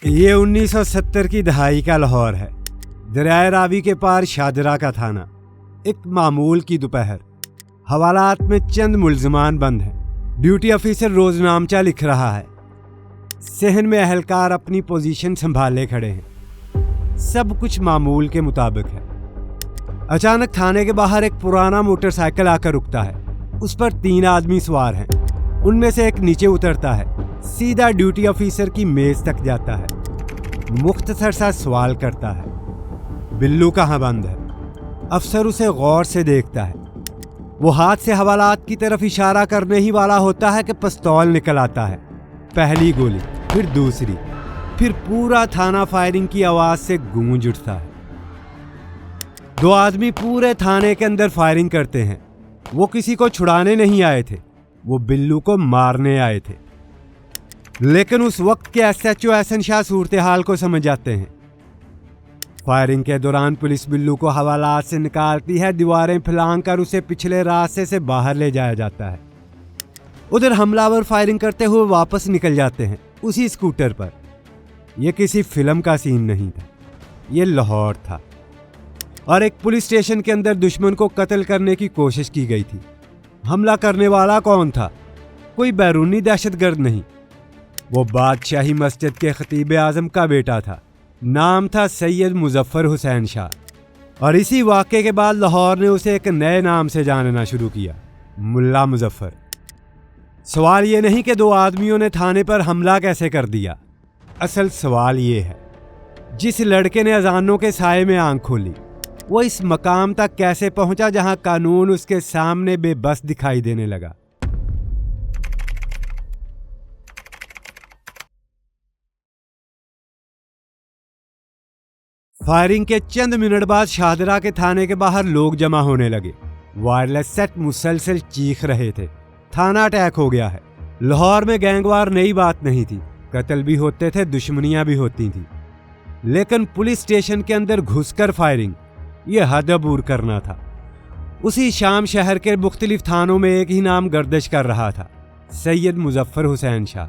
یہ 1970 کی دہائی کا لاہور ہے۔ دریائے راوی کے پار شاہدرہ کا تھانہ۔ ایک معمول کی دوپہر، حوالات میں چند ملزمان بند ہیں۔ ڈیوٹی آفیسر روز نامچہ لکھ رہا ہے۔ صحن میں اہلکار اپنی پوزیشن سنبھالے کھڑے ہیں۔ سب کچھ معمول کے مطابق ہے۔ اچانک تھانے کے باہر ایک پرانا موٹر سائیکل آ کر رکتا ہے۔ اس پر 3 آدمی سوار ہیں۔ ان میں سے ایک نیچے اترتا ہے، سیدھا ڈیوٹی آفیسر کی میز تک جاتا ہے، مختصر سا سوال کرتا ہے، بلو کہاں بند ہے؟ افسر اسے غور سے دیکھتا ہے۔ وہ ہاتھ سے حوالات کی طرف اشارہ کرنے ہی والا ہوتا ہے کہ پستول نکل آتا ہے۔ پہلی گولی، پھر دوسری، پھر پورا تھانہ فائرنگ کی آواز سے گونج اٹھتا ہے۔ 2 آدمی پورے تھانے کے اندر فائرنگ کرتے ہیں۔ وہ کسی کو چھڑانے نہیں آئے تھے، وہ بلو کو مارنے آئے تھے۔ لیکن اس وقت کے ایس ایچ او احسن شاہ صورتحال کو سمجھ جاتے ہیں۔ فائرنگ کے دوران پولیس بلو کو حوالات سے نکالتی ہے، دیواریں پھلانگ کر اسے پچھلے راستے سے باہر لے جایا جاتا ہے۔ ادھر حملہ ور فائرنگ کرتے ہوئے واپس نکل جاتے ہیں اسی اسکوٹر پر۔ یہ کسی فلم کا سین نہیں تھا، یہ لاہور تھا، اور ایک پولیس اسٹیشن کے اندر دشمن کو قتل کرنے کی کوشش کی گئی تھی۔ حملہ کرنے والا کون تھا؟ کوئی بیرونی دہشت گرد نہیں، وہ بادشاہی مسجد کے خطیب اعظم کا بیٹا تھا۔ نام تھا سید مظفر حسین شاہ، اور اسی واقعے کے بعد لاہور نے اسے ایک نئے نام سے جاننا شروع کیا، ملا مظفر۔ سوال یہ نہیں کہ 2 آدمیوں نے تھانے پر حملہ کیسے کر دیا، اصل سوال یہ ہے، جس لڑکے نے اذانوں کے سائے میں آنکھ کھولی، وہ اس مقام تک کیسے پہنچا جہاں قانون اس کے سامنے بے بس دکھائی دینے لگا۔ فائرنگ کے چند منٹ بعد شاہدرہ کے تھانے کے باہر لوگ جمع ہونے لگے۔ وائرلیس سیٹ مسلسل چیخ رہے تھے، تھانہ اٹیک ہو گیا ہے۔ لاہور میں گینگ وار نئی بات نہیں تھی، قتل بھی ہوتے تھے، دشمنیاں بھی ہوتی تھیں، لیکن پولیس اسٹیشن کے اندر گھس کر فائرنگ، یہ حد عبور کرنا تھا۔ اسی شام شہر کے مختلف تھانوں میں ایک ہی نام گردش کر رہا تھا، سید مظفر حسین شاہ،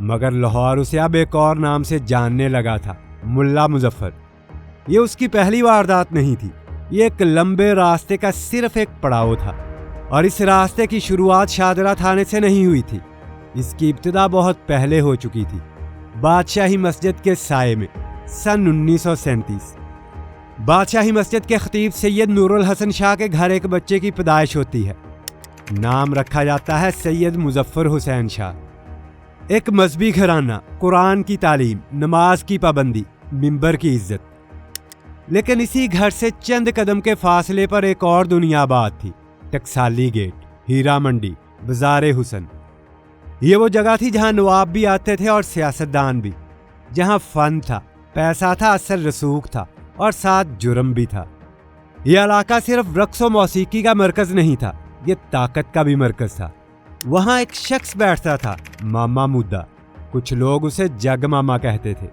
مگر لاہور اسے اب ایک اور نام سے جاننے لگا تھا، ملا مظفر۔ یہ اس کی پہلی واردات نہیں تھی، یہ ایک لمبے راستے کا صرف ایک پڑاؤ تھا، اور اس راستے کی شروعات شاہدرہ تھانے سے نہیں ہوئی تھی، اس کی ابتدا بہت پہلے ہو چکی تھی، بادشاہی مسجد کے سائے میں، سن 1937۔ بادشاہی مسجد کے خطیب سید نور الحسن شاہ کے گھر ایک بچے کی پیدائش ہوتی ہے، نام رکھا جاتا ہے سید مظفر حسین شاہ۔ ایک مذہبی گھرانہ، قرآن کی تعلیم، نماز کی پابندی، منبر کی عزت۔ لیکن اسی گھر سے چند قدم کے فاصلے پر ایک اور دنیا آباد تھی، ٹکسالی گیٹ، ہیرا منڈی، بازار حسن۔ یہ وہ جگہ تھی جہاں نواب بھی آتے تھے اور سیاستدان بھی، جہاں فن تھا، پیسہ تھا، اثر رسوخ تھا، اور ساتھ جرم بھی تھا۔ یہ علاقہ صرف رقص و موسیقی کا مرکز نہیں تھا، یہ طاقت کا بھی مرکز تھا۔ وہاں ایک شخص بیٹھتا تھا، ماما مدہ، کچھ لوگ اسے جگ ماما کہتے تھے۔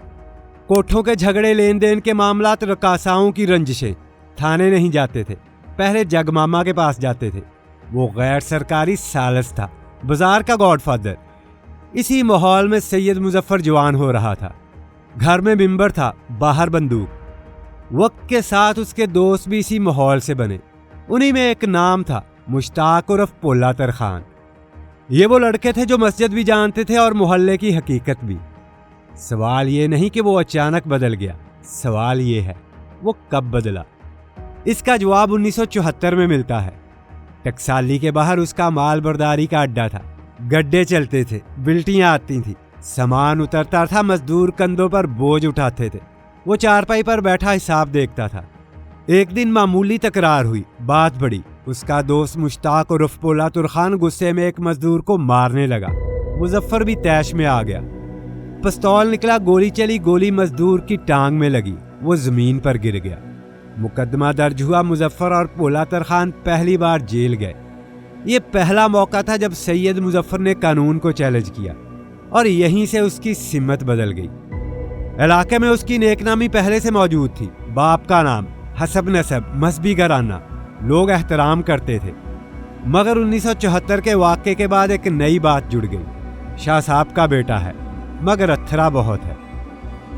کوٹھوں کے جھگڑے، لین دین کے معاملات، رقاصاؤں کی رنجشیں، تھانے نہیں جاتے تھے، پہلے جگ ماما کے پاس جاتے تھے۔ وہ غیر سرکاری سالس تھا، بازار کا گاڈ فادر۔ اسی ماحول میں سید مظفر جوان ہو رہا تھا۔ گھر میں ممبر تھا، باہر بندوق۔ وقت کے ساتھ اس کے دوست بھی اسی ماحول سے بنے، انہی میں ایک نام تھا، مشتاق عرف پولا ترخان۔ یہ وہ لڑکے تھے جو مسجد بھی جانتے تھے اور محلے کی حقیقت بھی۔ سوال یہ نہیں کہ وہ اچانک بدل گیا، سوال یہ ہے وہ کب بدلا۔ اس کا جواب 1974 میں ملتا ہے۔ ٹکسالی کے باہر اس کا مال برداری کا اڈا تھا، گڈے چلتے تھے، بلٹیاں آتی تھیں، سامان اترتا تھا، مزدور کندھوں پر بوجھ اٹھاتے تھے، وہ چارپائی پر بیٹھا حساب دیکھتا تھا۔ ایک دن معمولی تکرار ہوئی، بات بڑھی، اس کا دوست مشتاق عرف پولا ترخان غصے میں ایک مزدور کو مارنے لگا۔ مظفر بھی طیش میں آ گیا، پستول نکلا، گولی چلی، گولی مزدور کی ٹانگ میں لگی، وہ زمین پر گر گیا۔ مقدمہ درج ہوا، مظفر اور پولا ترخان پہلی بار جیل گئے۔ یہ پہلا موقع تھا جب سید مظفر نے قانون کو چیلنج کیا، اور یہیں سے اس کی سمت بدل گئی۔ علاقے میں اس کی نیک نامی پہلے سے موجود تھی، باپ کا نام، حسب نسب، مذہبی گھرانہ، لوگ احترام کرتے تھے۔ مگر 1974 کے واقعے کے بعد ایک نئی بات جڑ گئی، شاہ صاحب کا بیٹا ہے، مگر اتھرا بہت ہے۔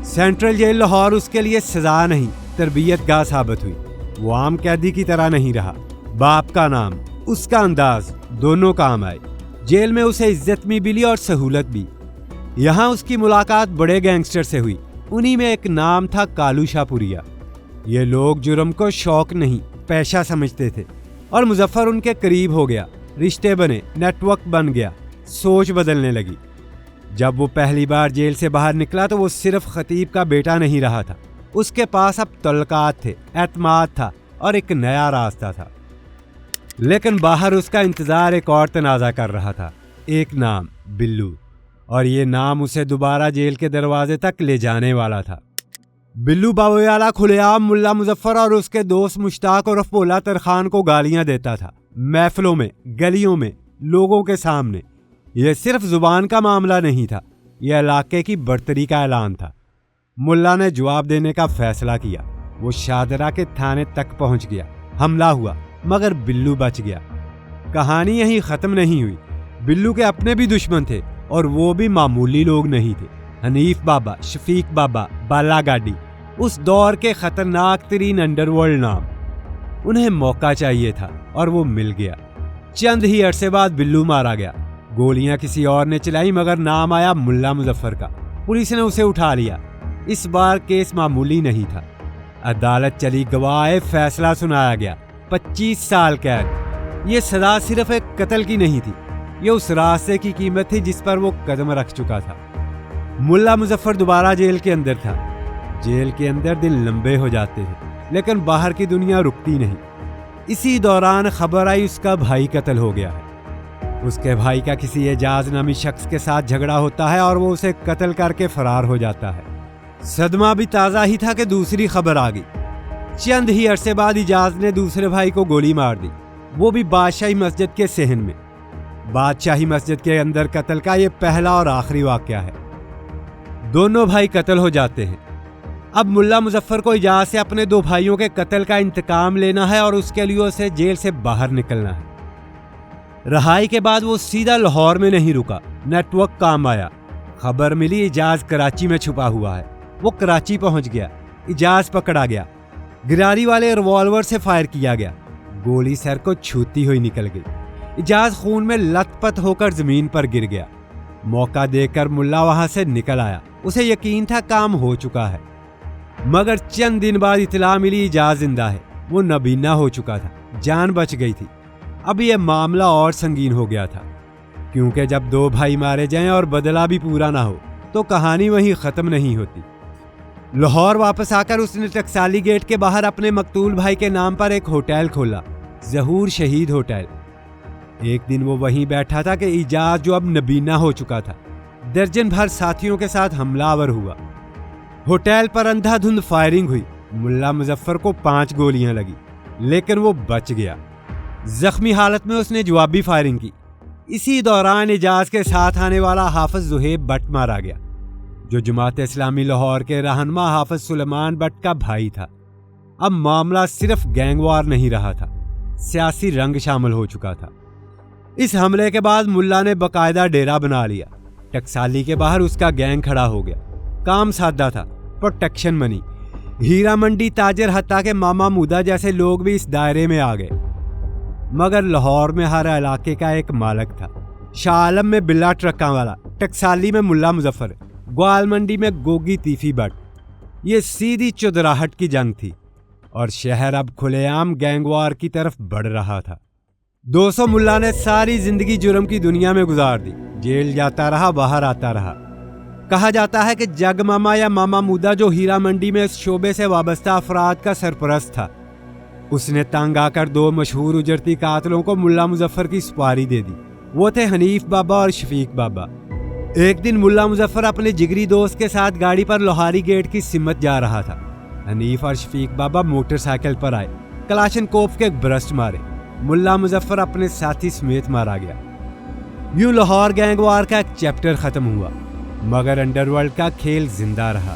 سینٹرل جیل لاہور اس کے لیے سزا نہیں تربیت گاہ ثابت ہوئی۔ وہ عام قیدی کی طرح نہیں رہا۔ باپ کا نام، اس کا انداز دونوں کام آئے۔ جیل میں اسے عزت بھی ملی اور سہولت بھی۔ یہاں اس کی ملاقات بڑے گینگسٹر سے ہوئی۔ انہی میں ایک نام تھا کالو شاہ پوریا۔ یہ لوگ جرم کو شوق نہیں پیشہ سمجھتے تھے، اور مظفر ان کے قریب ہو گیا۔ رشتے بنے، نیٹ ورک بن گیا، سوچ بدلنے لگی۔ جب وہ پہلی بار جیل سے باہر نکلا تو وہ صرف خطیب کا بیٹا نہیں رہا تھا، اس کے پاس اب تعلقات تھے، اعتماد تھا اور ایک نیا راستہ تھا۔ لیکن باہر اس کا انتظار ایک اور تنازع کر رہا تھا، ایک نام، بلو، اور یہ نام اسے دوبارہ جیل کے دروازے تک لے جانے والا تھا۔ بلو باویالہ کھلے عام ملا مظفر اور اس کے دوست مشتاق عرف بھولا ترخان کو گالیاں دیتا تھا، محفلوں میں، گلیوں میں، لوگوں کے سامنے۔ یہ صرف زبان کا معاملہ نہیں تھا، یہ علاقے کی برتری کا اعلان تھا۔ ملا نے جواب دینے کا فیصلہ کیا۔ وہ شاہدرہ کے تھانے تک پہنچ گیا۔ حملہ ہوا مگر بلو بچ گیا۔ کہانی یہیں ختم نہیں ہوئی۔ بلو کے اپنے بھی دشمن تھے، اور وہ بھی معمولی لوگ نہیں تھے۔ حنیف بابا، شفیق بابا، بالا گاڈی، اس دور کے خطرناک ترین انڈر ورلڈ نام۔ انہیں موقع چاہیے تھا اور وہ مل گیا۔ چند ہی عرصے بعد بلو مارا گیا۔ گولیاں کسی اور نے چلائی مگر نام آیا ملا مظفر کا۔ پولیس نے اسے اٹھا لیا۔ اس بار کیس معمولی نہیں تھا۔ عدالت چلی، گواہ آئے، فیصلہ سنایا گیا۔ 25 سال قید۔ یہ سزا صرف ایک قتل کی نہیں تھی، یہ اس راستے کی قیمت تھی جس پر وہ قدم رکھ چکا تھا۔ ملا مظفر دوبارہ جیل کے اندر تھا۔ جیل کے اندر دن لمبے ہو جاتے تھے، لیکن باہر کی دنیا رکتی نہیں۔ اسی دوران خبر آئی اس کا بھائی قتل ہو گیا ہے۔ اس کے بھائی کا کسی اعجاز نامی شخص کے ساتھ جھگڑا ہوتا ہے اور وہ اسے قتل کر کے فرار ہو جاتا ہے۔ صدمہ بھی تازہ ہی تھا کہ دوسری خبر آ گئی۔ چند ہی عرصے بعد اعجاز نے دوسرے بھائی کو گولی مار دی، وہ بھی بادشاہی مسجد کے صحن میں۔ بادشاہی مسجد کے اندر قتل کا یہ پہلا اور آخری واقعہ ہے۔ دونوں بھائی قتل ہو جاتے ہیں۔ اب ملا مظفر کو اعجاز سے اپنے 2 بھائیوں کے قتل کا انتقام لینا ہے اور اس کے لیے اسے جیل سے باہر نکلنا ہے۔ رہائی کے بعد وہ سیدھا لاہور میں نہیں رکا، نیٹ ورک کام آیا۔ خبر ملی اعجاز کراچی میں چھپا ہوا ہے۔ وہ کراچی پہنچ گیا۔ اعجاز پکڑا گیا۔ گراری والے ریوالور سے فائر کیا گیا۔ گولی سر کو چھوتی ہوئی نکل گئی۔ اعجاز خون میں لت پت ہو کر زمین پر گر گیا۔ موقع دیکھ کر ملا وہاں سے نکل آیا۔ اسے یقین تھا کام ہو چکا ہے، مگر چند دن بعد اطلاع ملی اعجاز زندہ ہے۔ وہ نابینا ہو چکا تھا، جان بچ گئی تھی۔ اب یہ معاملہ اور سنگین ہو گیا تھا، کیونکہ جب 2 بھائی مارے جائیں اور بدلہ بھی پورا نہ ہو تو کہانی وہیں ختم نہیں ہوتی۔ لاہور واپس آ کر اس نے ٹکسالی گیٹ کے باہر اپنے مقتول بھائی کے نام پر ایک ہوٹل کھولا، ظہور شہید ہوٹل۔ ایک دن وہ وہیں بیٹھا تھا کہ اعجاز جو اب نابینا ہو چکا تھا، درجن بھر ساتھیوں کے ساتھ حملہ آور ہوا۔ ہوٹل پر اندھا دھند فائرنگ ہوئی۔ ملا مظفر کو 5 گولیاں لگی، لیکن وہ بچ گیا۔ زخمی حالت میں اس نے جوابی فائرنگ کی۔ اسی دوران اعجاز کے ساتھ آنے والا حافظ زہیب بٹ مارا گیا، جو جماعت اسلامی لاہور کے رہنما حافظ سلیمان بٹ کا بھائی تھا۔ اب معاملہ صرف گینگ وار نہیں رہا تھا، سیاسی رنگ شامل ہو چکا تھا۔ اس حملے کے بعد ملا نے باقاعدہ ڈیرا بنا لیا۔ ٹکسالی کے باہر اس کا گینگ کھڑا ہو گیا۔ کام سادہ تھا، پروٹیکشن منی۔ ہیرا منڈی تاجر حتیٰ کہ ماما مودا جیسے لوگ بھی اس دائرے میں آ گئے۔ مگر لاہور میں ہر علاقے کا ایک مالک تھا۔ شاہ عالم میں بلا ٹرکاں والا، ٹکسالی میں ملا مظفر، گوال منڈی میں گوگی تیفی بٹ۔ یہ سیدھی چودراہٹ کی جنگ تھی، اور شہر اب کھلے عام گینگ وار کی طرف بڑھ رہا تھا۔ 200 ملا نے ساری زندگی جرم کی دنیا میں گزار دی، جیل جاتا رہا، باہر آتا رہا۔ کہا جاتا ہے کہ جگ ماما یا ماما مودا جو ہیرا منڈی میں اس شعبے سے وابستہ افراد کا سرپرست تھا، اس نے تنگ آ کر 2 مشہور اجرتی قاتلوں کو ملا مظفر کی سپاری دے دی۔ وہ تھے حنیف بابا اور شفیق بابا۔ ایک دن ملا مظفر اپنے جگری دوست کے ساتھ گاڑی پر لوہاری گیٹ کی سمت جا رہا تھا۔ حنیف اور شفیق بابا موٹر سائیکل پر آئے، کلاشن کوف کے برسٹ مارے۔ ملا مظفر اپنے ساتھی سمیت مارا گیا۔ یوں لاہور گینگ وار کا ایک چیپٹر ختم ہوا، مگر انڈر ورلڈ کا کھیل زندہ رہا۔